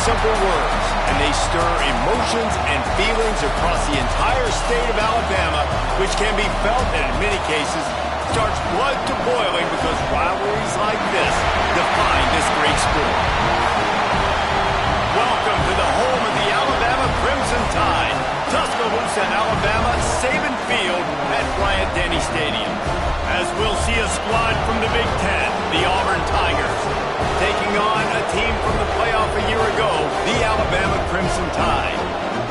simple words, and they stir emotions and feelings across the entire state of Alabama, which can be felt and in many cases starts blood to boiling because rivalries like this define this great sport. Welcome to the home of the Alabama Crimson Tide, Tuscaloosa, Alabama, Saban Field at Bryant-Denny Stadium. As we'll see a squad from the Big Ten, the Auburn Tigers, taking on a team from the playoff a year ago, the Alabama Crimson Tide.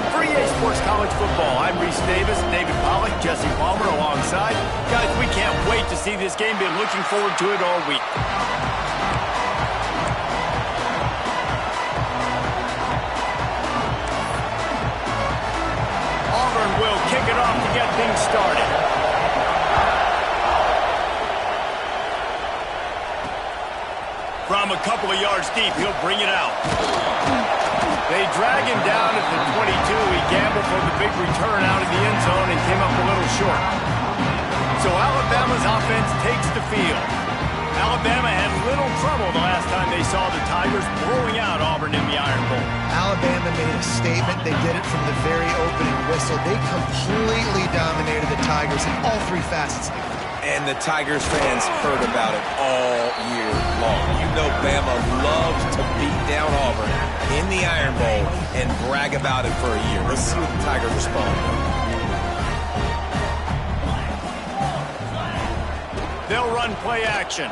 For EA Sports College Football, I'm Reese Davis, David Pollack, Jesse Palmer alongside. Guys, we can't wait to see this game. Been looking forward to it all week. Auburn will kick it off to get things started. From a couple of yards deep, he'll bring it out. They drag him down at the 22. He gambled for the big return out of the end zone and came up a little short. So Alabama's offense takes the field. Alabama had little trouble the last time they saw the Tigers blowing out Auburn in the Iron Bowl. Alabama made a statement. They did it from the very opening whistle. They completely dominated the Tigers in all three facets. And the Tigers fans heard about it all year long. You know Bama loves to beat down Auburn in the Iron Bowl and brag about it for a year. Let's see what the Tigers respond. They'll run play action.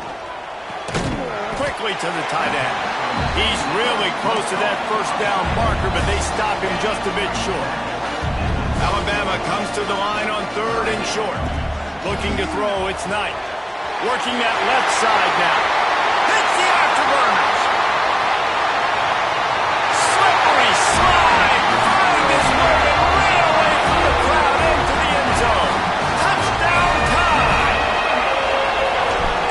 Quickly to the tight end. He's really close to that first down marker, but they stop him just a bit short. Alabama comes to the line on 3rd and short. Looking to throw, it's Knight. Working that left side now. Hits the afterburners. Slippery slide. Finding his way and ran away from the crowd into the end zone. Touchdown time.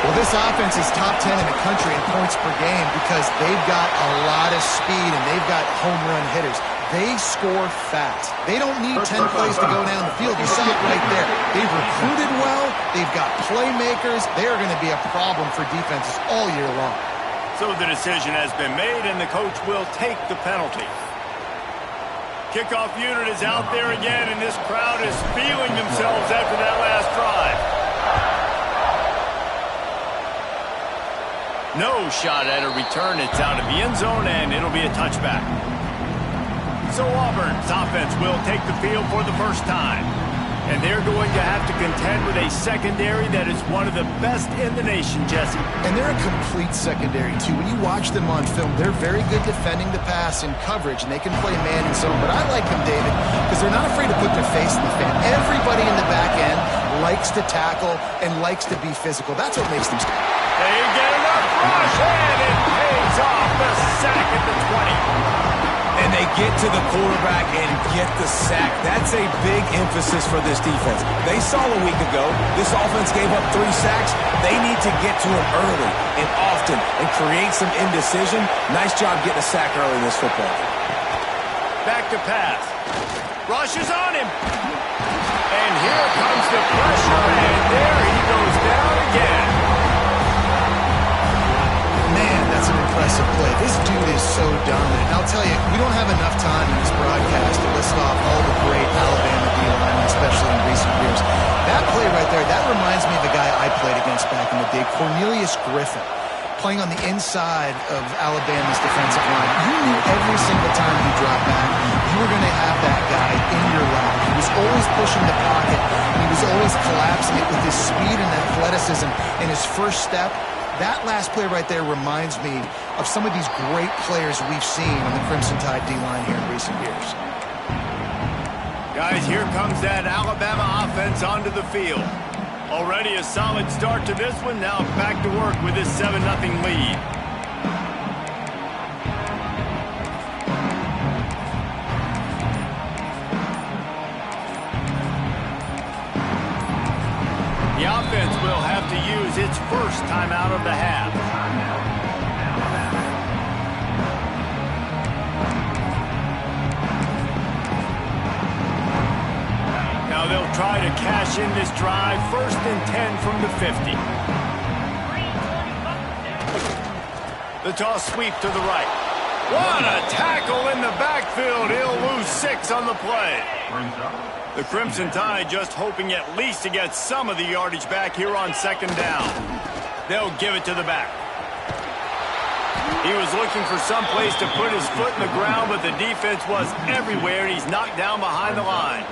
Well, this offense is top 10 in the country in points per game because they've got a lot of speed and they've got home run hitters. They score fast. They don't need 10 plays to go down the field. You saw it right there. They've recruited well. They've got playmakers. They are going to be a problem for defenses all year long. So the decision has been made, and the coach will take the penalty. Kickoff unit is out there again, and this crowd is feeling themselves after that last drive. No shot at a return. It's out of the end zone, and it'll be a touchback. So Auburn's offense will take the field for the first time. And they're going to have to contend with a secondary that is one of the best in the nation, Jesse. And they're a complete secondary, too. When you watch them on film, they're very good defending the pass in coverage, and they can play man and zone. But I like them, David, because they're not afraid to put their face in the fan. Everybody in the back end likes to tackle and likes to be physical. That's what makes them stop. They get enough rush, and it pays off the sack at the 20. And they get to the quarterback and get the sack. That's a big emphasis for this defense. They saw a week ago, this offense gave up 3 sacks. They need to get to him early and often and create some indecision. Nice job getting a sack early in this football game. Back to pass. Rush is on him. And here comes the pressure, and there he goes down again. Man, that's an impressive play. This dude is so dominant. And I'll tell you, we don't have enough time in this broadcast to list off all the great Alabama D-linemen, especially in recent years. That play right there, that reminds me of the guy I played against back in the day, Cornelius Griffin, playing on the inside of Alabama's defensive line. You knew every single time you dropped back, you were going to have that guy in your lap. He was always pushing the pocket, and he was always collapsing it with his speed and athleticism and his first step. That last play right there reminds me of some of these great players we've seen on the Crimson Tide D-line here in recent years. Guys, here comes that Alabama offense onto the field. Already a solid start to this one. Now back to work with this 7-0 lead. The offense will have to use its first timeout of the half. Now they'll try to cash in this drive. 1st and 10 from the 50. The toss sweep to the right. What a tackle in the backfield. He'll lose 6 on the play. The Crimson Tide just hoping at least to get some of the yardage back here on 2nd down. They'll give it to the back. He was looking for some place to put his foot in the ground, but the defense was everywhere, and he's knocked down behind the line.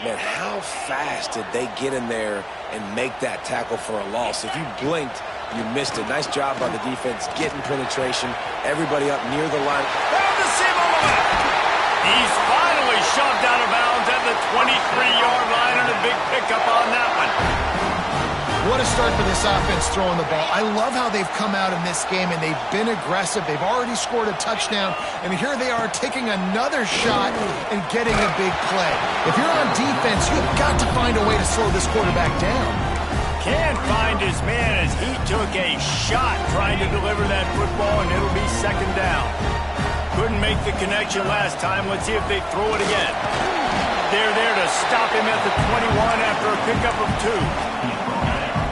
Man, how fast did they get in there and make that tackle for a loss? If you blinked, you missed it. Nice job by the defense getting penetration. Everybody up near the line. Found the seam on the left. He's finally shoved out of bounds at the 23-yard line, and a big pickup on that one. What a start for this offense throwing the ball. I love how they've come out in this game, and they've been aggressive. They've already scored a touchdown, and here they are taking another shot and getting a big play. If you're on defense, you've got to find a way to slow this quarterback down. Can't find his man as he took a shot trying to deliver that football, and it'll be 2nd down. Couldn't make the connection last time. Let's see if they throw it again. They're there to stop him at the 21 after a pickup of 2.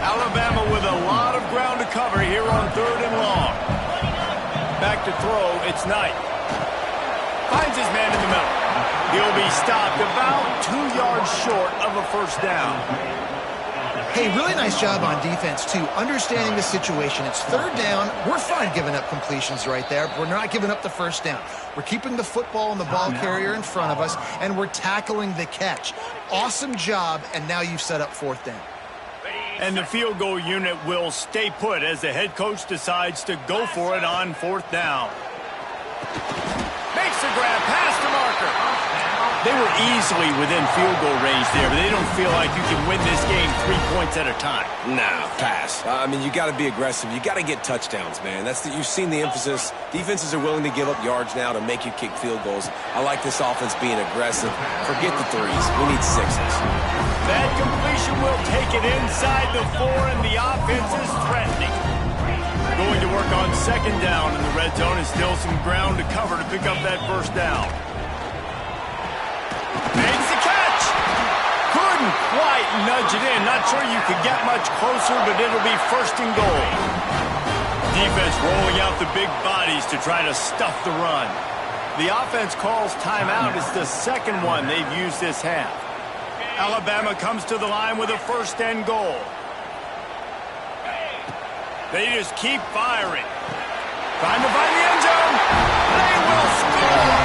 Alabama with a lot of ground to cover here on 3rd and long. Back to throw, it's Knight. Finds his man in the middle. He'll be stopped about 2 yards short of a 1st down. Hey, really nice job on defense, too, understanding the situation. It's 3rd down. We're fine giving up completions right there. We're not giving up the 1st down. We're keeping the football and the ball carrier in front of us, and we're tackling the catch. Awesome job, and now you've set up 4th down. And the field goal unit will stay put as the head coach decides to go for it on 4th down. Makes the grab, pass to Marker. They were easily within field goal range there, but they don't feel like you can win this game 3 points at a time. Nah, pass. I mean, you got to be aggressive. You got to get touchdowns, man. You've seen the emphasis. Defenses are willing to give up yards now to make you kick field goals. I like this offense being aggressive. Forget the 3s. We need 6s. That completion will take it inside the 4, and the offense is threatening. Going to work on 2nd down in the red zone, and still some ground to cover to pick up that 1st down. Makes the catch. Couldn't quite nudge it in. Not sure you could get much closer, but it'll be 1st and goal. Defense rolling out the big bodies to try to stuff the run. The offense calls timeout. It's the 2nd one they've used this half. Alabama comes to the line with a 1st and goal. They just keep firing. Trying to find the end zone. They will score.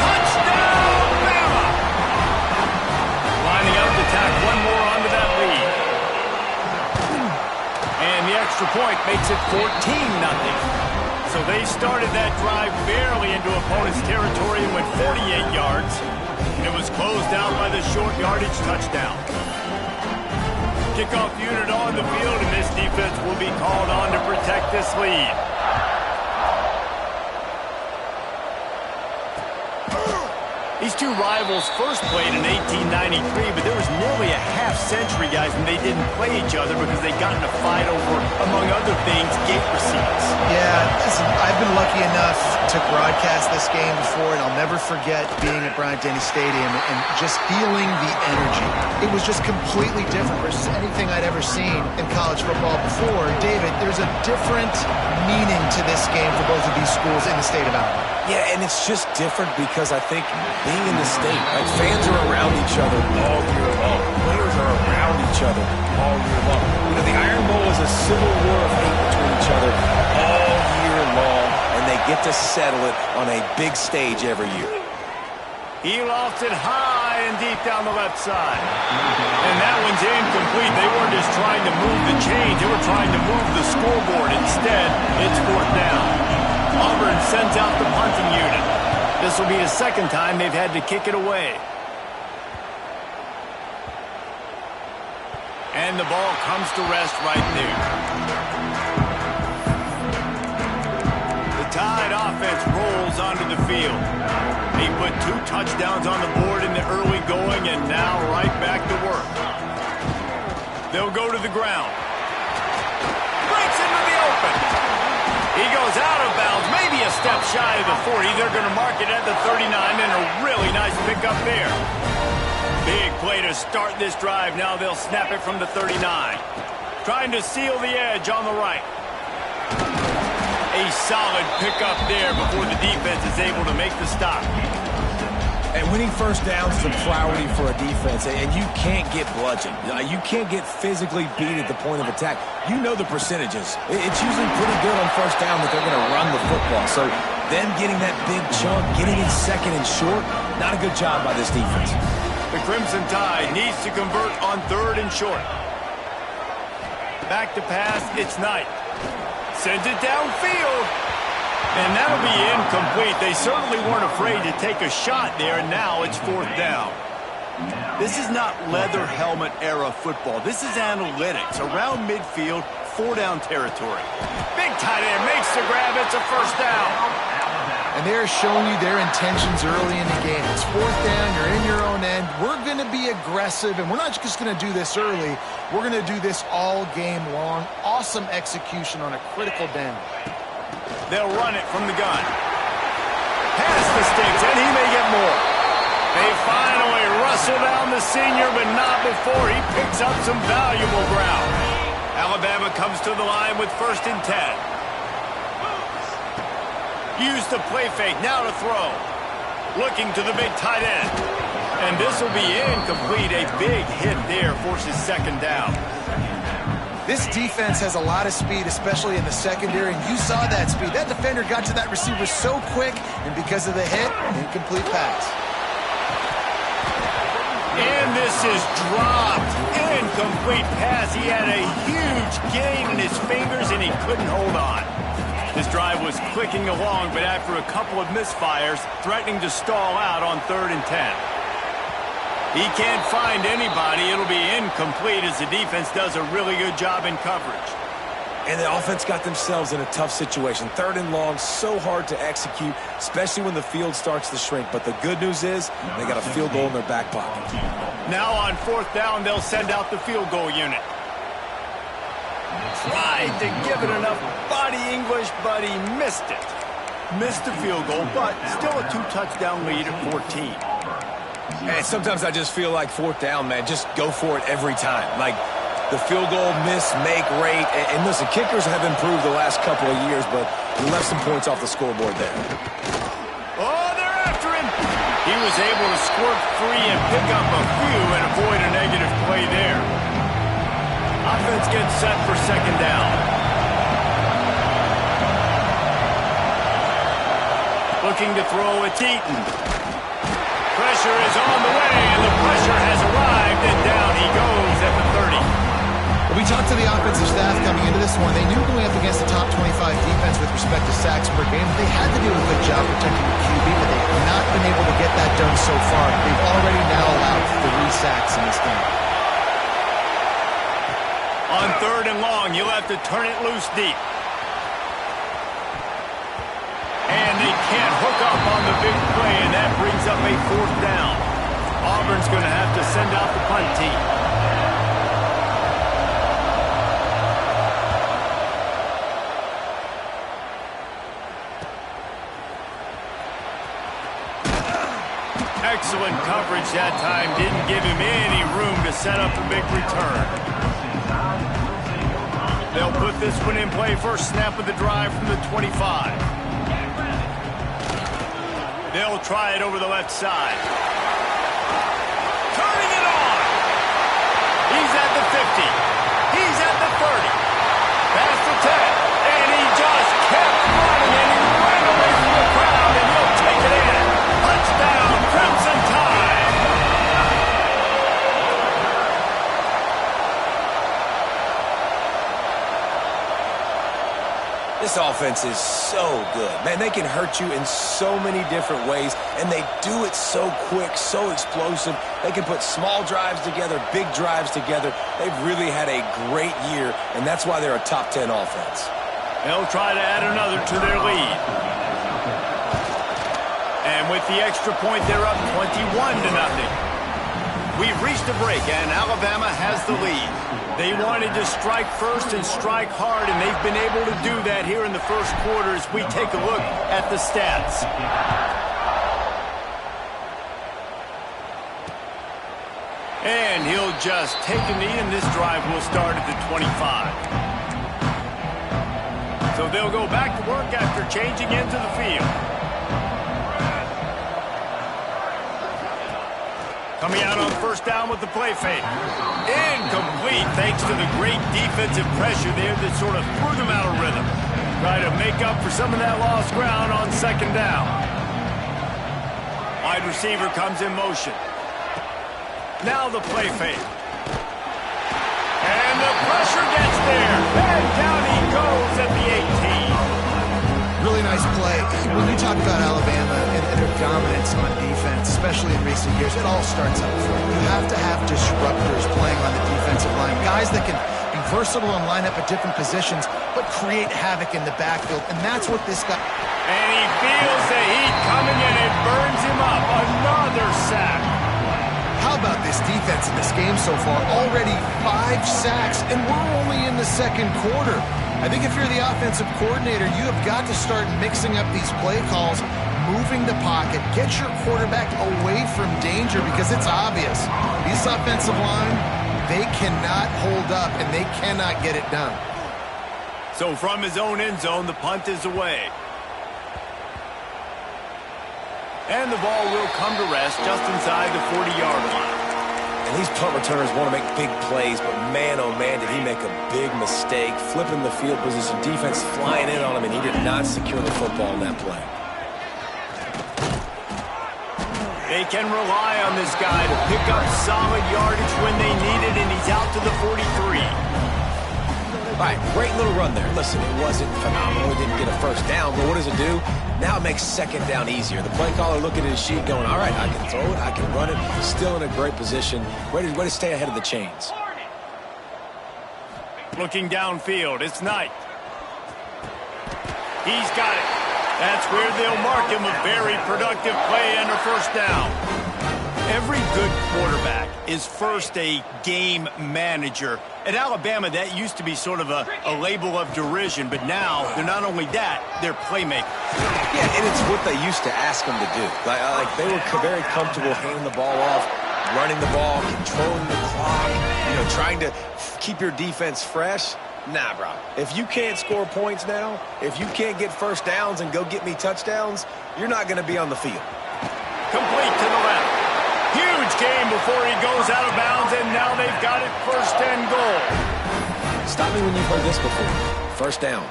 Touchdown, Bama. Lining up to tack one more onto that lead. And the extra point makes it 14-0. So they started that drive barely into opponent's territory and went 48 yards. And it was closed out by the short yardage touchdown. Kickoff unit on the field, and this defense will be called on to protect this lead. These two rivals first played in 1893, but there was nearly a half-century, guys, when they didn't play each other because they got in a fight over, among other things, gate receipts. Yeah, listen, I've been lucky enough to broadcast this game before, and I'll never forget being at Bryant-Denny Stadium and just feeling the energy. It was just completely different versus anything I'd ever seen in college football before. David, there's a different meaning to this game for both of these schools in the state of Alabama. Yeah, and it's just different because I think being in the state, like fans are around each other all year long. Players are around each other all year long. You know, the Iron Bowl is a civil war of hate between each other all year long, and they get to settle it on a big stage every year. He lofted high and deep down the left side. And that one's incomplete. They weren't just trying to move the chains. They were trying to move the scoreboard. Instead, it's 4th down. Auburn sends out the punting unit. This will be the 2nd time they've had to kick it away. And the ball comes to rest right there. The Tide offense rolls onto the field. They put 2 touchdowns on the board in the early going, and now right back to work. They'll go to the ground. Breaks into the open. He goes out of bounds, maybe a step shy of the 40. They're going to mark it at the 39, and a really nice pickup there. Big play to start this drive. Now they'll snap it from the 39. Trying to seal the edge on the right. A solid pickup there before the defense is able to make the stop. And winning first downs is a priority for a defense, and you can't get bludgeoned. You can't get physically beat at the point of attack. You know the percentages. It's usually pretty good on first down that they're going to run the football. So them getting that big chunk, getting it second and short, not a good job by this defense. The Crimson Tide needs to convert on third and short. Back to pass, it's Knight. Sends it downfield. And that'll be incomplete. They certainly weren't afraid to take a shot there, and now it's fourth down. This is not leather helmet era football. This is analytics. Around midfield, four-down territory. Big tight end makes the grab. It's a first down. And they're showing you their intentions early in the game. It's fourth down. You're in your own end. We're going to be aggressive, and we're not just going to do this early. We're going to do this all game long. Awesome execution on a critical down. They'll run it from the gun. Pass the sticks, and he may get more. They finally wrestle down the senior, but not before he picks up some valuable ground. Alabama comes to the line with 1st and 10. Use the play fake, now to throw. Looking to the big tight end. And this will be incomplete. A big hit there forces second down. This defense has a lot of speed, especially in the secondary, and you saw that speed. That defender got to that receiver so quick, and because of the hit, incomplete pass. And this is dropped. Incomplete pass. He had a huge gain in his fingers, and he couldn't hold on. His drive was clicking along, but after a couple of misfires, threatening to stall out on 3rd and 10. He can't find anybody. It'll be incomplete as the defense does a really good job in coverage. And the offense got themselves in a tough situation. 3rd and long, so hard to execute, especially when the field starts to shrink. But the good news is they got a field goal in their back pocket. Now on 4th down, they'll send out the field goal unit. Tried to give it enough body English, but he missed it. Missed the field goal, but still a 2-touchdown lead at 14. And sometimes I just feel like 4th down, man, just go for it every time. Like the field goal miss, make rate. And listen, kickers have improved the last couple of years, but we left some points off the scoreboard there. Oh, they're after him. He was able to squirt free and pick up a few and avoid a negative play there. Offense gets set for second down. Looking to throw, it's Eaton. Pressure is on the way, and the pressure has arrived, and down he goes at the 30. Well, we talked to the offensive staff coming into this one. They knew going up against the top 25 defense with respect to sacks per game. They had to do a good job protecting the QB, but they have not been able to get that done so far. They've already now allowed 3 sacks in this game. On 3rd and long, you'll have to turn it loose deep. And they can't hook up on the big play, and that brings up a 4th down. Auburn's going to have to send out the punt team. Excellent coverage that time. Didn't give him any room to set up a big return. They'll put this one in play. First snap of the drive from the 25. They'll try it over the left side. Turning it on. He's at the 50. He's at the 30. Past the 10. And he just kept running, and he ran away from the crowd, and he'll take it in. Touchdown, Crimson Tide. This offense is so good. Man, they can hurt you in so many different ways, and they do it so quick, so explosive. They can put small drives together, big drives together. They've really had a great year, and that's why they're a top 10 offense. They'll try to add another to their lead. And with the extra point, they're up 21-0. We've reached a break, and Alabama has the lead. They wanted to strike first and strike hard, and they've been able to do that here in the first quarter as we take a look at the stats. And he'll just take a knee, and this drive will start at the 25. So So they'll go back to work after changing into the field. Coming out on first down with the play fake. Incomplete thanks to the great defensive pressure there that sort of threw them out of rhythm. Try to make up for some of that lost ground on second down. Wide receiver comes in motion. Now the play fake. And the pressure gets there. And down he goes at the 18. Really nice play. When you talk about Alabama and their dominance on defense, especially in recent years, it all starts up front. You have to have disruptors playing on the defensive line, guys that can be versatile and line up at different positions, but create havoc in the backfield, and that's what this guy... And he feels the heat coming and it burns him up. Another sack. How about this defense in this game so far? Already 5 sacks, and we're only in the second quarter. I think if you're the offensive coordinator, you have got to start mixing up these play calls, moving the pocket, get your quarterback away from danger, because it's obvious. This offensive line, they cannot hold up, and they cannot get it done. So from his own end zone, the punt is away. And the ball will come to rest just inside the 40-yard line. And these punt returners want to make big plays, but man, oh man, did he make a big mistake. Flipping the field position, defense flying in on him, and he did not secure the football in that play. They can rely on this guy to pick up solid yardage when they need it, and he's out to the 43. All right, great little run there. Listen, it wasn't phenomenal. He didn't get a first down, but what does it do? Now it makes second down easier. The play caller looking at his sheet going, all right, I can throw it, I can run it. Still in a great position. Ready to stay ahead of the chains. Looking downfield, it's Knight. He's got it. That's where they'll mark him a very productive play under first down. Every good quarterback is first a game manager. At Alabama, that used to be sort of a label of derision, but now they're not only that, they're playmakers. Yeah, and it's what they used to ask them to do. Like they were very comfortable handing the ball off, running the ball, controlling the clock, trying to keep your defense fresh. Nah, bro. If you can't score points now, if you can't get first downs and go get me touchdowns, you're not going to be on the field. Complete to the left. Huge game before he goes out of bounds, and now they've got it first and goal. Stop me when you've heard this before. First down,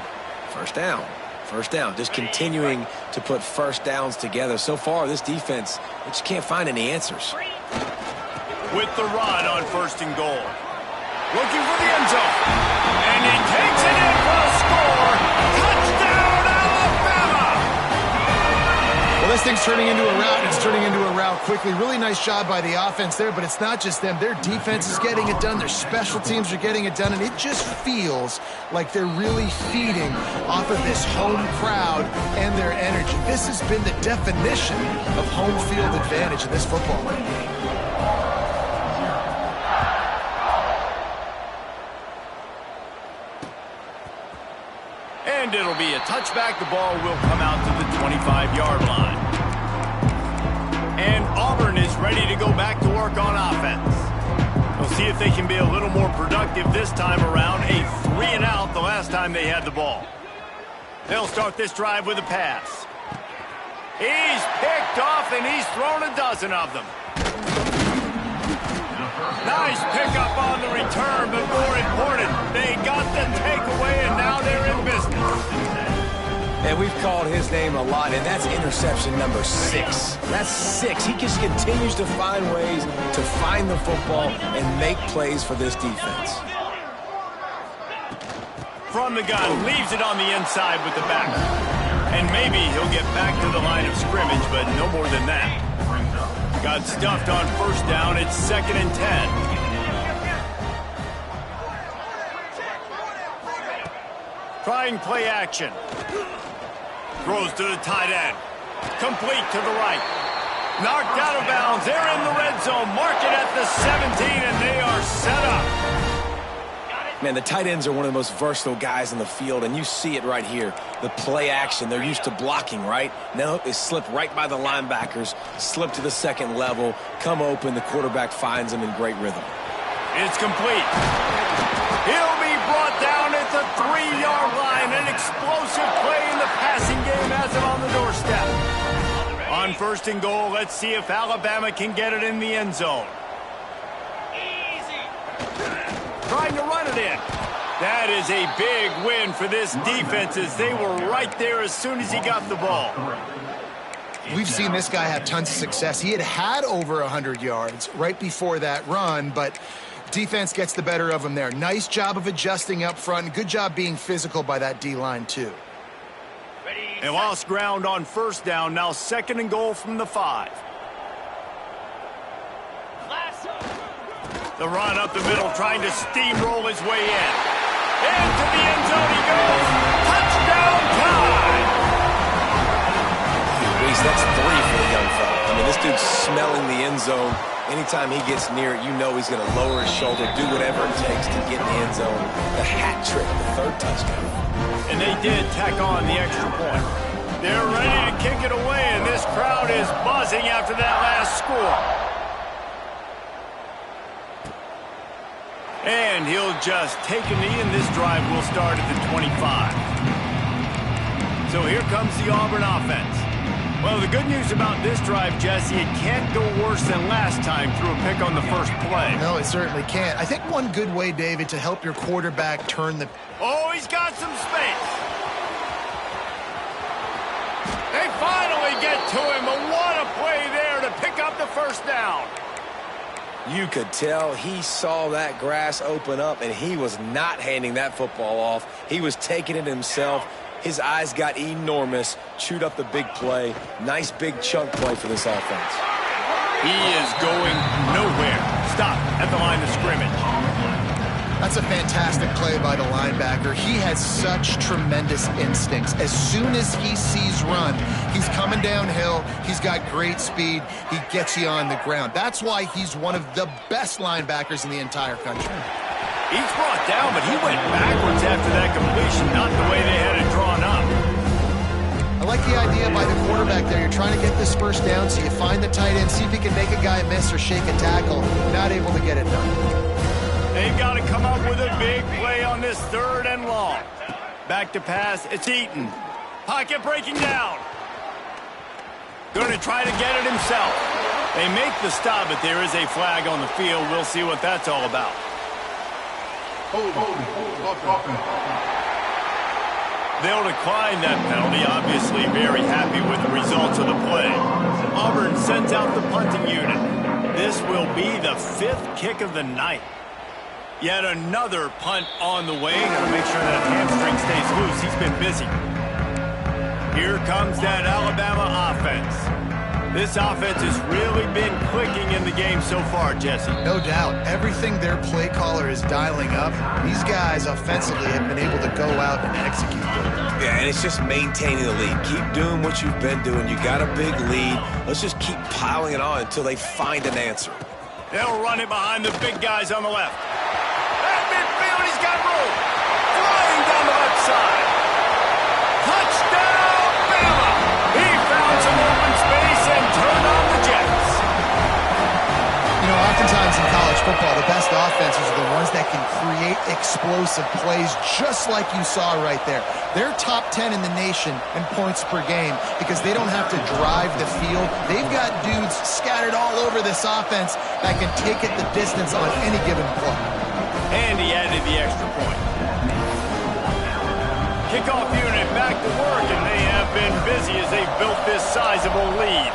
first down, first down. Just continuing to put first downs together. So far, this defense, they just can't find any answers. With the run on first and goal. Looking for the end zone. And he takes it in for a score. Touchdown, Alabama! Well, this thing's turning into a rout. It's turning into a rout quickly. Really nice job by the offense there, but it's not just them. Their defense is getting it done. Their special teams are getting it done, and it just feels like they're really feeding off of this home crowd and their energy. This has been the definition of home field advantage in this football game. And it'll be a touchback. The ball will come out to the 25-yard line. And Auburn is ready to go back to work on offense. We'll see if they can be a little more productive this time around. A 3-and-out the last time they had the ball. They'll start this drive with a pass. He's picked off, and he's thrown a dozen of them. Nice pickup on the return, but more important, they got the takeaway, and now they're in business. And we've called his name a lot, and that's interception number 6. That's 6. He just continues to find ways to find the football and make plays for this defense. From the gun, leaves it on the inside with the back. And maybe he'll get back to the line of scrimmage, but no more than that. Got stuffed on first down. It's 2nd and 10. Trying play action. Throws to the tight end. Complete to the right. Knocked out of bounds. They're in the red zone. Mark it at the 17, and they are set up. Man, the tight ends are one of the most versatile guys in the field, and you see it right here. The play action, they're used to blocking, right? Now they slip right by the linebackers, slip to the second level, come open, the quarterback finds them in great rhythm. It's complete. He'll be brought down at the 3-yard line. An explosive play in the passing game has it on the doorstep. On 1st and goal, let's see if Alabama can get it in the end zone. Trying to run it in. That is a big win for this defense as they were right there as soon as he got the ball. We've seen this guy have tons of success. He had over 100 yards right before that run, but defense gets the better of him there. Nice job of adjusting up front. Good job being physical by that D-line, too. They lost ground on 1st down. Now 2nd and goal from the 5. The run up the middle, trying to steamroll his way in. Into the end zone he goes. Touchdown time! Reese, that's 3 for the young fella. I mean, this dude's smelling the end zone. Anytime he gets near it, you know he's going to lower his shoulder, do whatever it takes to get in the end zone. The hat trick, the 3rd touchdown. And they did tack on the extra point. They're ready to kick it away, and this crowd is buzzing after that last score. And he'll just take a knee, and this drive will start at the 25. So here comes the Auburn offense. Well, the good news about this drive, Jesse, it can't go worse than last time through a pick on the first play. No, it certainly can't. I think one good way, David, to help your quarterback turn the... Oh, he's got some space. They finally get to him, but what a play there to pick up the 1st down. You could tell he saw that grass open up, and he was not handing that football off. He was taking it himself. His eyes got enormous, chewed up the big play. Nice big chunk play for this offense. He is going nowhere. Stop at the line of scrimmage. That's a fantastic play by the linebacker. He has such tremendous instincts. As soon as he sees run, he's coming downhill. He's got great speed. He gets you on the ground. That's why he's one of the best linebackers in the entire country. He's brought down, but he went backwards after that completion, not the way they had it drawn up. I like the idea by the quarterback there. You're trying to get this 1st down, so you find the tight end, see if he can make a guy miss or shake a tackle. Not able to get it done. They've got to come up with a big play on this 3rd and long. Back to pass, it's Eaton. Pocket breaking down. Going to try to get it himself. They make the stop, but there is a flag on the field. We'll see what that's all about. They'll decline that penalty, obviously very happy with the results of the play. Auburn sends out the punting unit. This will be the 5th kick of the night. Yet another punt on the way. Got to make sure that hamstring stays loose. He's been busy. Here comes that Alabama offense. This offense has really been clicking in the game so far, Jesse. No doubt. Everything their play caller is dialing up, these guys offensively have been able to go out and execute. Yeah, and it's just maintaining the lead. Keep doing what you've been doing. You got a big lead. Let's just keep piling it on until they find an answer. They'll run it behind the big guys on the left. At midfield, he's got room. Flying down the left side. Touchdown, Bama! He found some open space and turned on the Jets. You know, oftentimes in college football, the best offenses are the ones that can create explosive plays just like you saw right there. They're top 10 in the nation in points per game because they don't have to drive the field. They've got dudes scattered all over this offense that can take it the distance on any given play. And he added the extra point. Kickoff unit back to work, and they have been busy as they've built this sizable lead.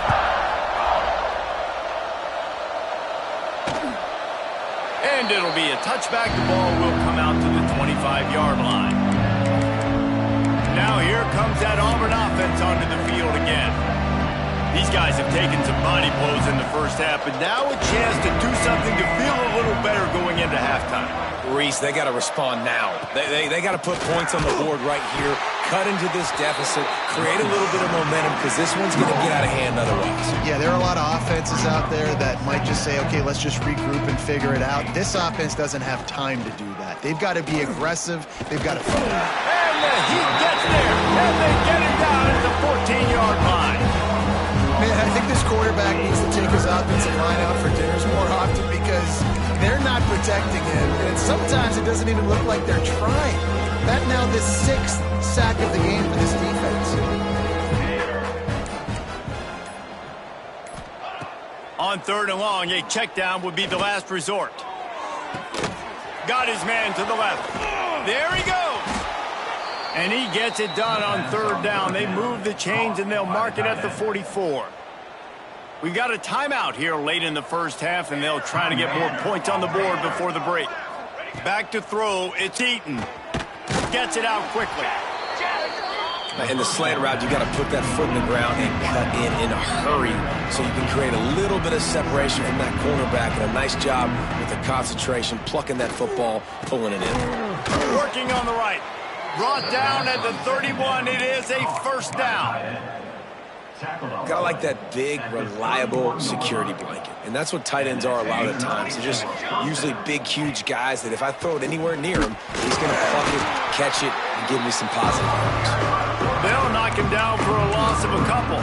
And it'll be a touchback. The ball will come out to the 25-yard line. Now here comes that Auburn offense onto the field again. These guys have taken some body blows in the first half, but now a chance to do something to feel a little better going into halftime. Reese, they got to respond now. They got to put points on the board right here, cut into this deficit, create a little bit of momentum because this one's going to get out of hand otherwise. Yeah, there are a lot of offenses out there that might just say, okay, let's just regroup and figure it out. This offense doesn't have time to do that. They've got to be aggressive. They've got to... And the Heat gets there, and they get him down at the 14-yard line. Man, I think this quarterback needs to take his offensive line out for dinners more often because they're not protecting him. And it's sometimes it doesn't even look like they're trying. That now the 6th sack of the game for this defense. On 3rd and long, a check down would be the last resort. Got his man to the left. There he goes. And he gets it done on 3rd down. They move the chains, and they'll mark it at the 44. We got a timeout here late in the first half, and they'll try to get more points on the board before the break. Back to throw. It's Eaton. Gets it out quickly. In the slant route, you got to put that foot in the ground and cut in a hurry so you can create a little bit of separation from that cornerback. And a nice job with the concentration, plucking that football, pulling it in. Working on the right. Brought down at the 31. It is a 1st down. Got to like that big, reliable security blanket. And that's what tight ends are a lot of the times. They're just usually big, huge guys that if I throw it anywhere near him, he's going to pluck it, catch it, and give me some positive yards. They'll knock him down for a loss of a couple.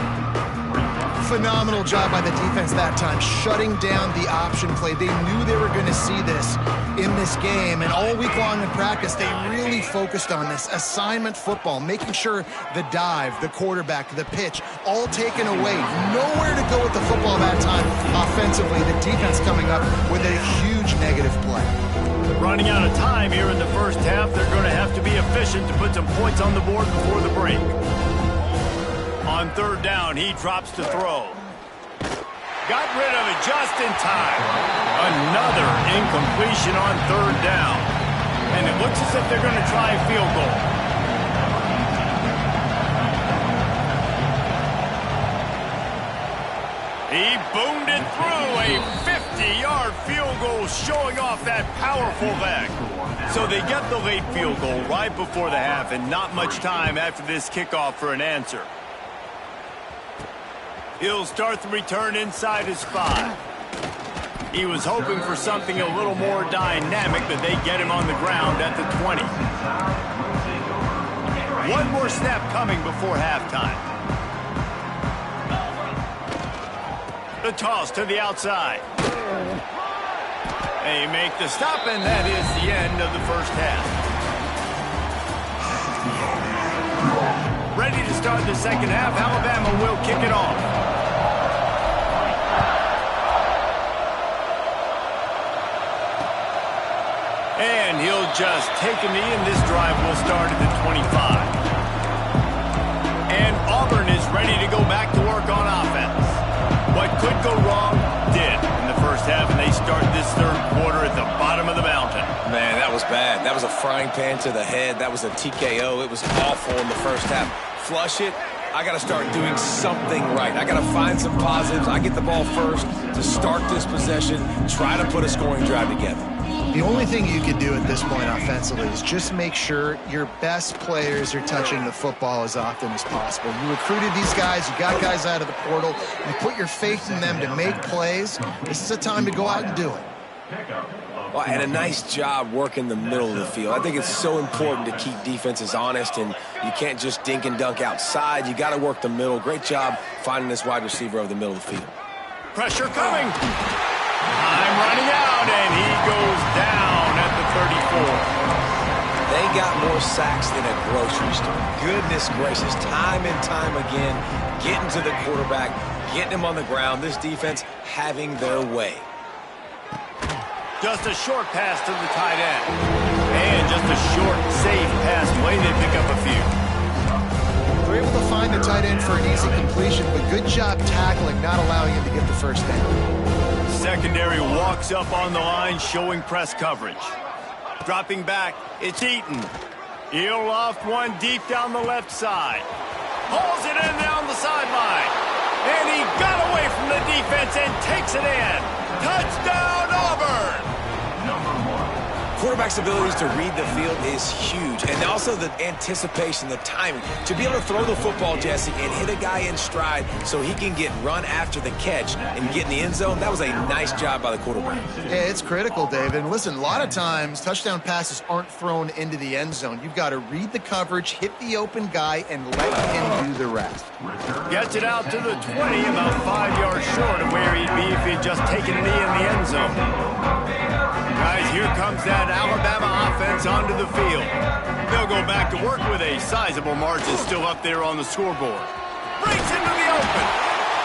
Phenomenal job by the defense that time, shutting down the option play. They knew they were going to see this in this game, and all week long in practice, they really focused on this assignment football, making sure the dive, the quarterback, the pitch, all taken away. Nowhere to go with the football that time offensively. The defense coming up with a huge negative play. Running out of time here in the first half, they're going to have to be efficient to put some points on the board before the break. On 3rd down, he drops to throw. Got rid of it just in time. Another incompletion on 3rd down. And it looks as if they're going to try a field goal. He boomed it through. A 50-yard field goal showing off that powerful leg. So they get the late field goal right before the half, and not much time after this kickoff for an answer. He'll start the return inside his 5. He was hoping for something a little more dynamic, but they get him on the ground at the 20. One more snap coming before halftime. The toss to the outside. They make the stop, and that is the end of the first half. Ready to start the second half. Alabama will kick it off. And he'll just take a knee, and this drive will start at the 25. And Auburn is ready to go back to work on offense. What could go wrong did in the first half, and they start this 3rd quarter at the bottom of the mountain. Man, that was bad. That was a frying pan to the head. That was a TKO. It was awful in the first half. Flush it. I got to start doing something right. I got to find some positives. I get the ball first to start this possession, try to put a scoring drive together. The only thing you can do at this point offensively is just make sure your best players are touching the football as often as possible. You recruited these guys, you got guys out of the portal, you put your faith in them to make plays. This is a time to go out and do it. Well, and a nice job working the middle of the field. I think it's so important to keep defenses honest, and you can't just dink and dunk outside. You got to work the middle. Great job finding this wide receiver over the middle of the field. Pressure coming. Time running out, and he goes down at the 34. They got more sacks than a grocery store. Goodness gracious, time and time again, getting to the quarterback, getting him on the ground. This defense having their way. Just a short pass to the tight end. And just a short, safe pass away. They pick up a few. They're able to find the tight end for an easy completion, but good job tackling, not allowing him to get the first down. Secondary walks up on the line, showing press coverage. Dropping back, it's Eaton. He'll loft one deep down the left side. Hauls it in down the sideline. And he got away from the defense and takes it in. Touchdown, Auburn! Quarterback's abilities to read the field is huge, and also the anticipation, the timing. To be able to throw the football, Jesse, and hit a guy in stride so he can get run after the catch and get in the end zone, that was a nice job by the quarterback. Yeah, it's critical, David. And listen, a lot of times touchdown passes aren't thrown into the end zone. You've got to read the coverage, hit the open guy, and let him do the rest. Gets it out to the 20, about 5 yards short of where he'd be if he'd just taken a knee in the end zone. Guys, here comes that Alabama offense onto the field. They'll go back to work with a sizable margin still up there on the scoreboard. Breaks into the open.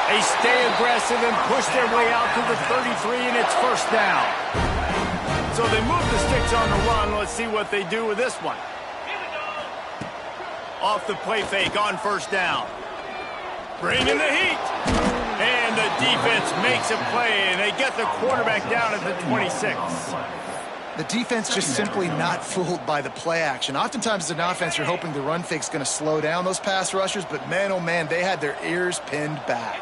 They stay aggressive and push their way out to the 33, and it's first down. So they move the sticks on the run. Let's see what they do with this one. Off the play fake on first down. Bringing the heat. And the defense makes a play, and they get the quarterback down at the 26. The defense just simply not fooled by the play action. Oftentimes as an offense, you're hoping the run fake's going to slow down those pass rushers, but man, oh man, they had their ears pinned back.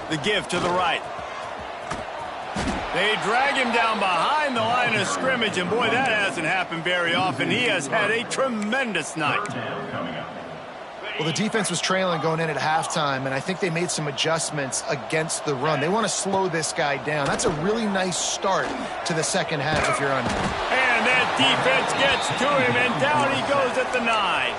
The give to the right. They drag him down behind the line of scrimmage, and boy, that hasn't happened very often. He has had a tremendous night. Well, the defense was trailing going in at halftime, and I think they made some adjustments against the run. They want to slow this guy down. That's a really nice start to the second half if you're on. And that defense gets to him, and down he goes at the 9.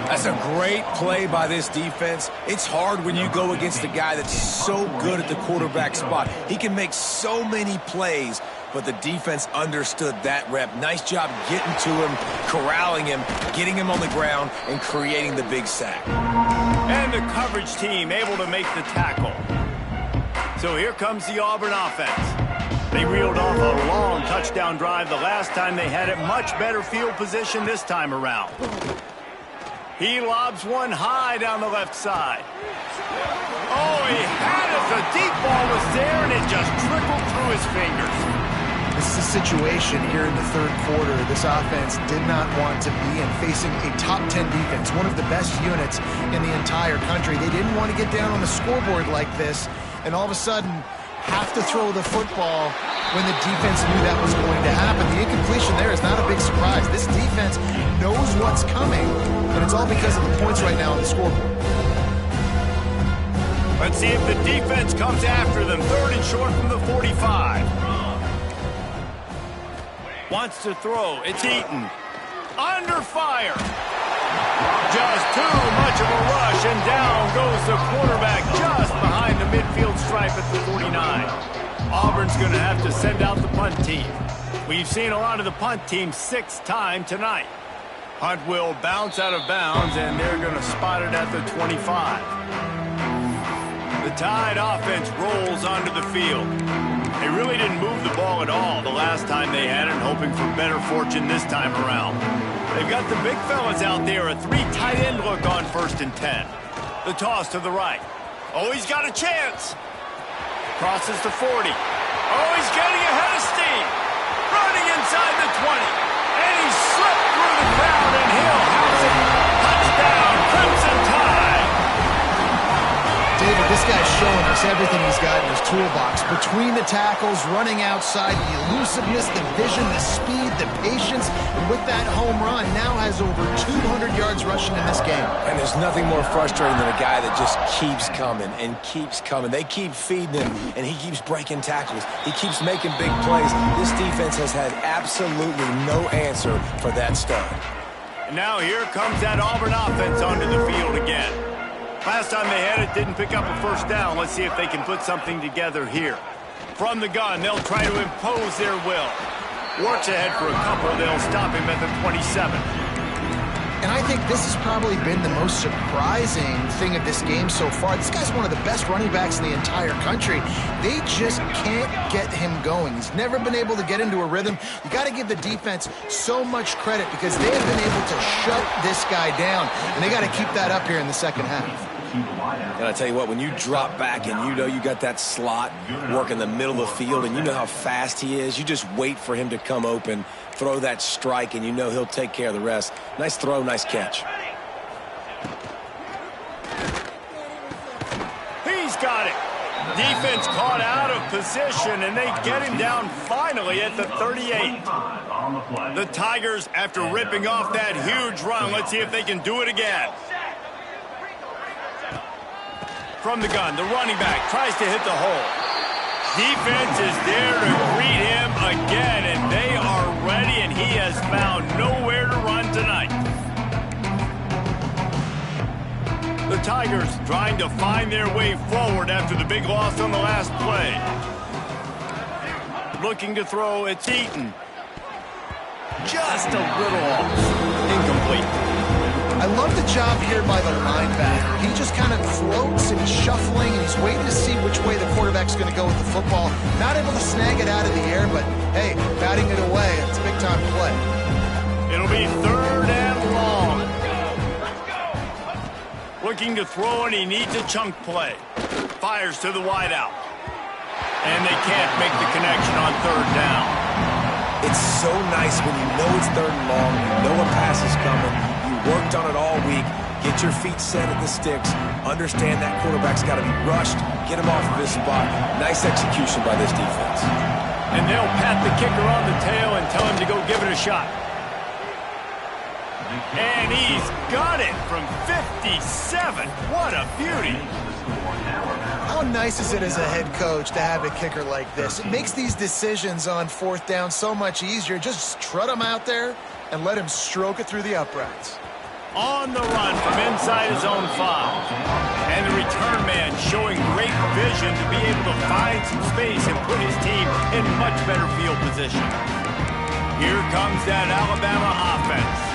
That's a great play by this defense. It's hard when you go against a guy that's so good at the quarterback spot. He can make so many plays, but the defense understood that rep. Nice job getting to him, corralling him, getting him on the ground, and creating the big sack. And the coverage team able to make the tackle. So here comes the Auburn offense. They reeled off a long touchdown drive the last time they had it. Much better field position this time around. He lobs one high down the left side. Oh, he had it. The deep ball was there, and it just trickled through his fingers. This is a situation here in the third quarter this offense did not want to be in, facing a top 10 defense, one of the best units in the entire country. They didn't want to get down on the scoreboard like this, and all of a sudden have to throw the football when the defense knew that was going to happen. The incompletion there is not a big surprise. This defense knows what's coming, and it's all because of the points right now on the scoreboard. Let's see if the defense comes after them. Third and short from the 45. Wants to throw. It's Eaton. Under fire. Just too much of a rush, and down goes the quarterback just behind the midfield stripe at the 49. Auburn's going to have to send out the punt team. We've seen a lot of the punt team 6 times tonight. Punt will bounce out of bounds, and they're going to spot it at the 25. The Tide offense rolls onto the field. They really didn't move the ball at all the last time they had it, hoping for better fortune this time around. They've got the big fellas out there, a 3 tight end look on 1st and 10. The toss to the right. Oh, he's got a chance. Crosses the 40. Oh, he's getting ahead of steam. Running inside the 20. And he slipped through the crowd, and he'll house it. Touchdown, Crimson Tide. David, this guy's showing us everything he's got in his toolbox. Between the tackles, running outside, the elusiveness, the vision, the speed, the patience. And with that home run, now has over 200 yards rushing in this game. And there's nothing more frustrating than a guy that just keeps coming and keeps coming. They keep feeding him, and he keeps breaking tackles. He keeps making big plays. This defense has had absolutely no answer for that stud. And now here comes that Auburn offense onto the field again. Last time they had it, didn't pick up a first down. Let's see if they can put something together here. From the gun, they'll try to impose their will. Works ahead for a couple. They'll stop him at the 27. And I think this has probably been the most surprising thing of this game so far. This guy's one of the best running backs in the entire country. They just can't get him going. He's never been able to get into a rhythm. You got to give the defense so much credit because they have been able to shut this guy down. And they got to keep that up here in the second half. And I tell you what, when you drop back and you know you got that slot work in the middle of the field and you know how fast he is, you just wait for him to come open, throw that strike, and you know he'll take care of the rest. Nice throw, nice catch. He's got it. Defense caught out of position, and they get him down finally at the 38. The Tigers, after ripping off that huge run, let's see if they can do it again. From the gun, the running back tries to hit the hole. Defense is there to greet him again, and they are ready, and he has found nowhere to run tonight. The Tigers trying to find their way forward after the big loss on the last play. Looking to throw, it's Eaton. Just a little off. Incomplete. I love the job here by the linebacker. He just kind of floats and he's shuffling and he's waiting to see which way the quarterback's going to go with the football. Not able to snag it out of the air, but hey, batting it away. It's a big-time play. It'll be 3rd and long. Looking to throw, and he needs a chunk play. Fires to the wideout. And they can't make the connection on 3rd down. It's so nice when you know it's 3rd and long, you know a pass is coming, you worked on it all week, get your feet set at the sticks, understand that quarterback's got to be rushed, get him off of his spot. Nice execution by this defense. And they'll pat the kicker on the tail and tell him to go give it a shot. And he's got it from 57. What a beauty. How nice is it as a head coach to have a kicker like this? It makes these decisions on 4th down so much easier. Just trot him out there and let him stroke it through the uprights. On the run from inside his own 5. And the return man showing great vision to be able to find some space and put his team in much better field position. Here comes that Alabama offense.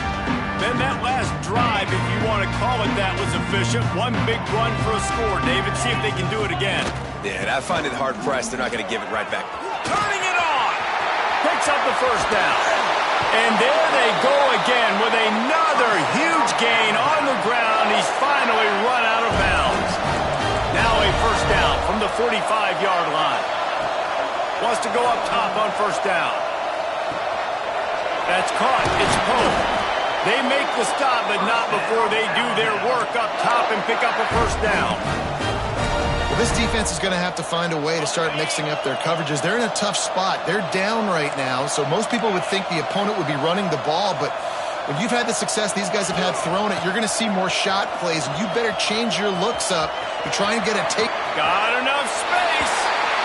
Then that last drive, if you want to call it that, was efficient. One big run for a score. David, see if they can do it again. Yeah, I find it hard-pressed. They're not going to give it right back. Turning it on. Picks up the 1st down. And there they go again with another huge gain on the ground. He's finally run out of bounds. Now a 1st down from the 45-yard line. Wants to go up top on 1st down. That's caught. It's Pope. They make the stop, but not before they do their work up top and pick up a 1st down. Well, this defense is going to have to find a way to start mixing up their coverages. They're in a tough spot. They're down right now, so most people would think the opponent would be running the ball, but when you've had the success these guys have had throwing it, you're going to see more shot plays, and you better change your looks up to try and get a take. Got enough space,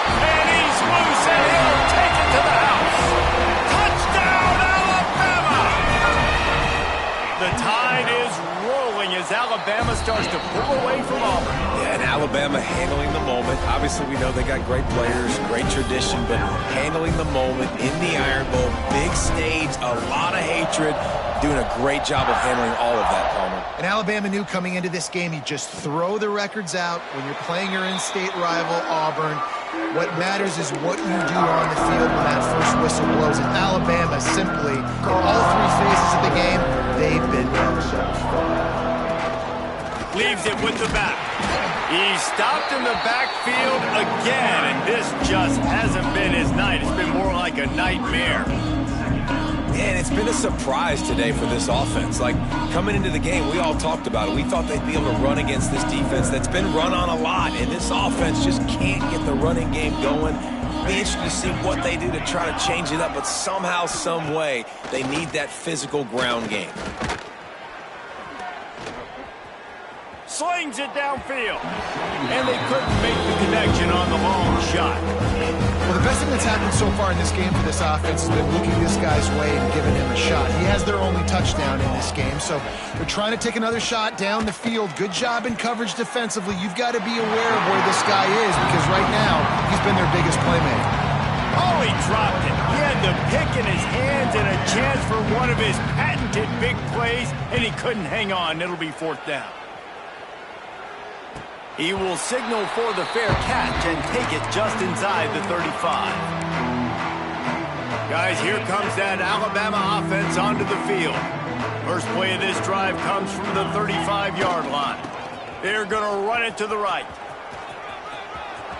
and he's loose, and he'll take it to the house. Touchdown, Alabama! The tide is rolling as Alabama starts to pull away from Auburn. Yeah, and Alabama handling the moment. Obviously, we know they got great players, great tradition, but handling the moment in the Iron Bowl, big stage, a lot of hatred, doing a great job of handling all of that, Palmer. And Alabama knew coming into this game, you just throw the records out when you're playing your in-state rival, Auburn. What matters is what you do on the field when that first whistle blows. And Alabama simply, in all 3 phases of the game, they've been better. Leaves it with the back. He's stopped in the backfield again, and this just hasn't been his night. It's been more like a nightmare. And it's been a surprise today for this offense. Like, coming into the game, we all talked about it. We thought they'd be able to run against this defense that's been run on a lot, and this offense just can't get the running game going. Be interested to see what they do to try to change it up, but somehow, some way, they need that physical ground game. Slings it downfield. And they couldn't make the connection on the long shot. Well, the best thing that's happened so far in this game for this offense has been looking this guy's way and giving him a shot. He has their only touchdown in this game, so they're trying to take another shot down the field. Good job in coverage defensively. You've got to be aware of where this guy is because right now he's been their biggest playmaker. Oh, he dropped it. He had the pick in his hands and a chance for one of his patented big plays, and he couldn't hang on. It'll be 4th down. He will signal for the fair catch and take it just inside the 35. Guys, here comes that Alabama offense onto the field. First play of this drive comes from the 35-yard line. They're going to run it to the right.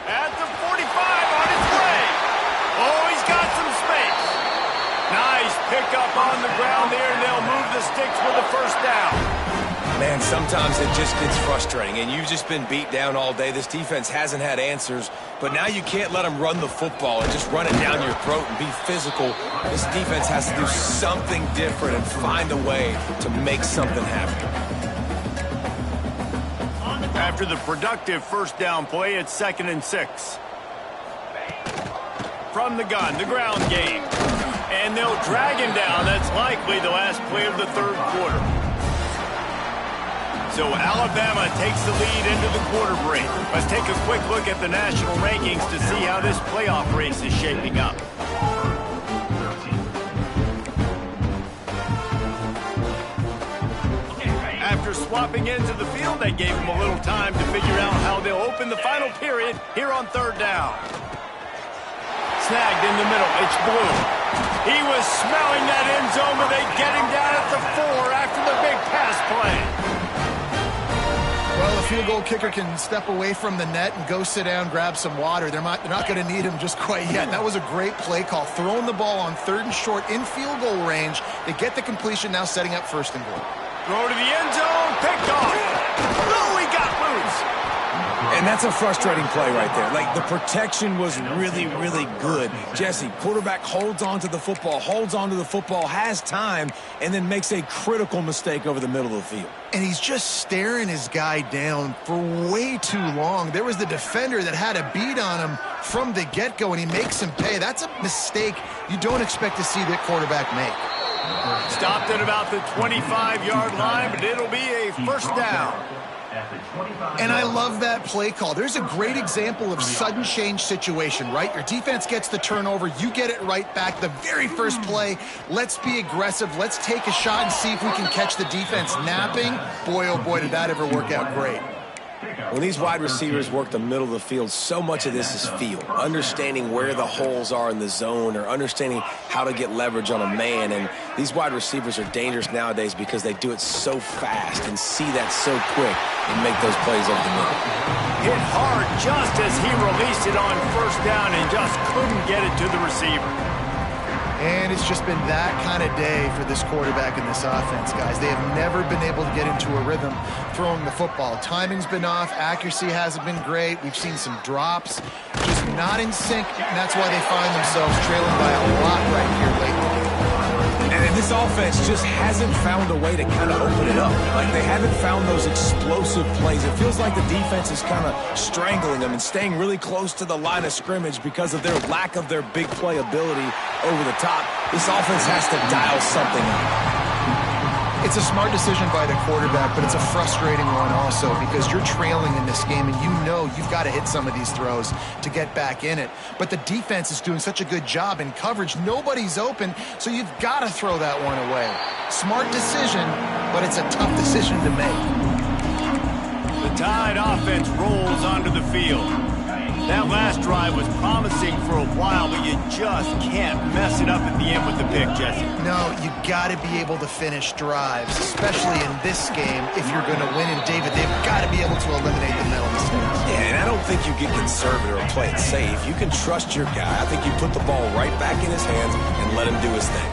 At the 45 on his way. Oh, he's got some space. Nice pickup on the ground there, and they'll move the sticks with the 1st down. Man, sometimes it just gets frustrating, and you've just been beat down all day. This defense hasn't had answers, but now you can't let them run the football and just run it down your throat and be physical. This defense has to do something different and find a way to make something happen. After the productive 1st down play, it's 2nd and 6. From the gun, the ground game. And they'll drag him down. That's likely the last play of the 3rd quarter. So Alabama takes the lead into the quarter break. Let's take a quick look at the national rankings to see how this playoff race is shaping up. After swapping into the field, they gave him a little time to figure out how they'll open the final period here on third down. Snagged in the middle. It's Blue. He was smelling that end zone, but they get him down at the 4 after the big pass play. Well, a field goal kicker can step away from the net and go sit down, grab some water. They're not going to need him just quite yet. That was a great play call. Throwing the ball on 3rd and short in field goal range. They get the completion, now setting up 1st and goal. Throw to the end zone, picked off. Oh, he got loose. And that's a frustrating play right there. Like, the protection was really, really good. Jesse, quarterback holds on to the football, has time, and then makes a critical mistake over the middle of the field. And he's just staring his guy down for way too long. There was the defender that had a beat on him from the get-go, and he makes him pay. That's a mistake you don't expect to see that quarterback make. Stopped at about the 25-yard line, but it'll be a 1st down. And I love that play call. There's a great example of sudden change situation, right? Your defense gets the turnover. You get it right back. The very first play, let's be aggressive. Let's take a shot and see if we can catch the defense napping. Boy, oh boy, did that ever work out great. When these wide receivers work the middle of the field, so much of this is feel. Understanding where the holes are in the zone or understanding how to get leverage on a man. And these wide receivers are dangerous nowadays because they do it so fast and see that so quick and make those plays over the middle. Hit hard just as he released it on 1st down and just couldn't get it to the receiver. And it's just been that kind of day for this quarterback and this offense, guys. They have never been able to get into a rhythm throwing the football. Timing's been off. Accuracy hasn't been great. We've seen some drops. Just not in sync, and that's why they find themselves trailing by a lot right here lately. And this offense just hasn't found a way to kind of open it up. Like, they haven't found those explosive plays. It feels like the defense is kind of strangling them and staying really close to the line of scrimmage because of their lack of their big play ability over the top. This offense has to dial something up. It's a smart decision by the quarterback, but it's a frustrating one also because you're trailing in this game and you know you've got to hit some of these throws to get back in it. But the defense is doing such a good job in coverage. Nobody's open, so you've got to throw that one away. Smart decision, but it's a tough decision to make. The Tide offense rolls onto the field. That last drive was promising for a while, but you just can't mess it up at the end with the pick, Jesse. No, you got to be able to finish drives, especially in this game. If you're going to win, and David, they've got to be able to eliminate the mental mistakes. Yeah, and I don't think you get conservative or play it safe. You can trust your guy. I think you put the ball right back in his hands and let him do his thing.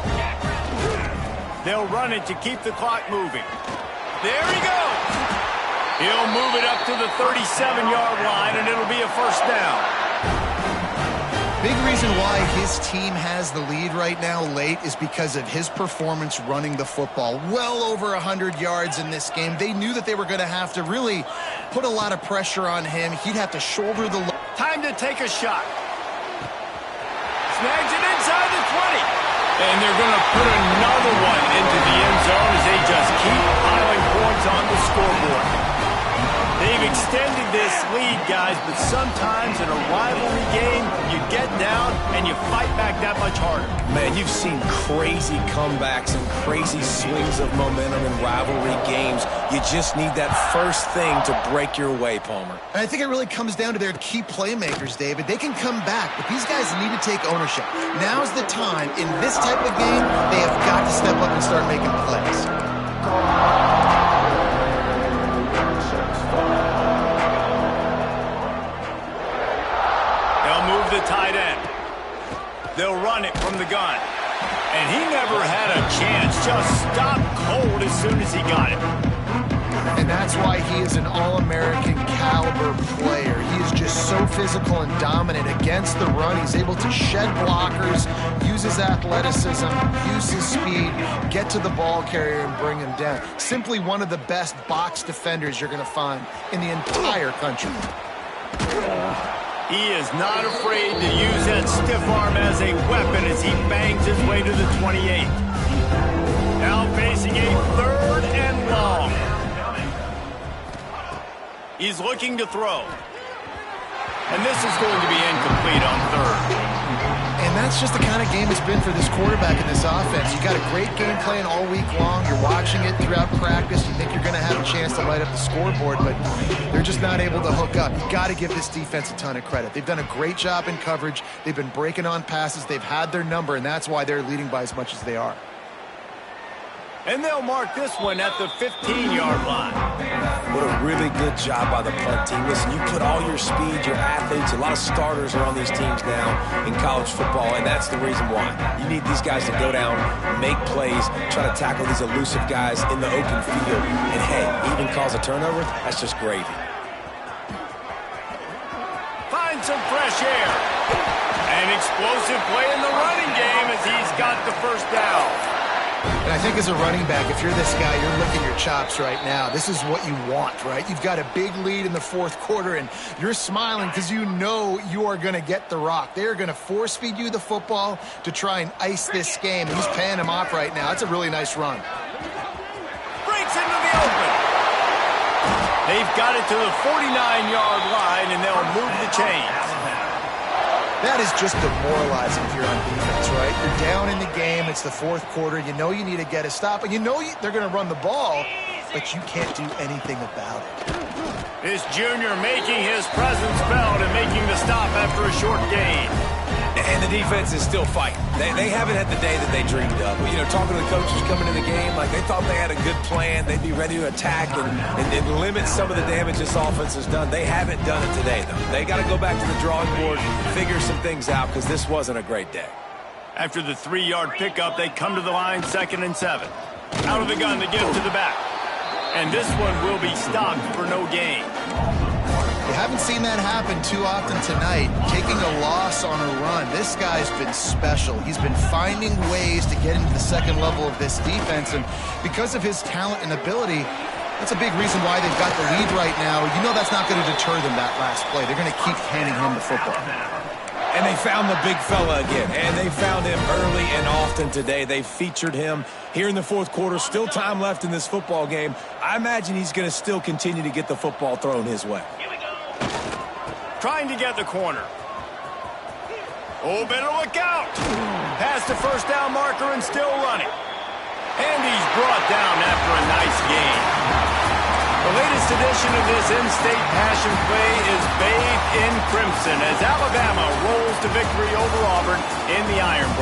They'll run it to keep the clock moving. There he goes. He'll move it up to the 37-yard line, and it'll be a 1st down. Big reason why his team has the lead right now late is because of his performance running the football. Well over 100 yards in this game. They knew that they were going to have to really put a lot of pressure on him. He'd have to shoulder the... Time to take a shot. Snags it inside the 20. And they're going to put another one into the end zone as they just keep piling points on the scoreboard. They've extended this lead, guys, but sometimes in a rivalry game, you get down and you fight back that much harder. Man, you've seen crazy comebacks and crazy swings of momentum in rivalry games. You just need that first thing to break your way, Palmer. And I think it really comes down to their key playmakers, David. They can come back, but these guys need to take ownership. Now's the time. In this type of game, they have got to step up and start making plays. The tight end. They'll run it from the gun. And he never had a chance. Just stopped cold as soon as he got it. And that's why he is an All-American caliber player. He is just so physical and dominant against the run. He's able to shed blockers, use his athleticism, use his speed, get to the ball carrier and bring him down. Simply one of the best box defenders you're going to find in the entire country. He is not afraid to use that stiff arm as a weapon as he bangs his way to the 28. Now facing a 3rd and long. He's looking to throw. And this is going to be incomplete on third. And that's just the kind of game it's been for this quarterback in this offense. You got a great game plan all week long. You're watching it throughout practice. You think you're going to have a chance to light up the scoreboard, but they're just not able to hook up. You got to give this defense a ton of credit. They've done a great job in coverage. They've been breaking on passes. They've had their number, and that's why they're leading by as much as they are. And they'll mark this one at the 15-yard line. What a really good job by the punt team. Listen, you put all your speed, your athletes, a lot of starters are on these teams now in college football, and that's the reason why. You need these guys to go down, make plays, try to tackle these elusive guys in the open field, and hey, even cause a turnover, that's just gravy. Find some fresh air. An explosive play in the running game as he's got the first down. And I think as a running back, if you're this guy, you're licking your chops right now. This is what you want, right? You've got a big lead in the fourth quarter, and you're smiling because you know you are going to get the rock. They're going to force-feed you the football to try and ice this game. He's paying him off right now. That's a really nice run. Breaks into the open. They've got it to the 49-yard line, and they'll move the chains. That is just demoralizing if you're on defense, right? You're down in the game. It's the fourth quarter. You know you need to get a stop, and you know they're going to run the ball, but you can't do anything about it. This junior making his presence felt and making the stop after a short gain. And the defense is still fighting. They haven't had the day that they dreamed of. You know, talking to the coaches coming in the game, like they thought they had a good plan. They'd be ready to attack and limit some of the damage this offense has done. They haven't done it today, though. They got to go back to the drawing board, figure some things out, because this wasn't a great day. After the 3-yard pickup, they come to the line 2nd and 7. Out of the gun, they get it to the back. And this one will be stopped for no gain. You haven't seen that happen too often tonight, taking a loss on a run. This guy's been special. He's been finding ways to get into the second level of this defense, and because of his talent and ability, that's a big reason why they've got the lead right now. You know that's not going to deter them that last play. They're going to keep handing him the football. And they found the big fella again, and they found him early and often today. They featured him here in the fourth quarter. Still time left in this football game. I imagine he's going to still continue to get the football thrown his way. Trying to get the corner. Oh, better look out. Past the first down marker and still running. And he's brought down after a nice gain. The latest edition of this in-state passion play is bathed in crimson as Alabama rolls to victory over Auburn in the Iron Bowl.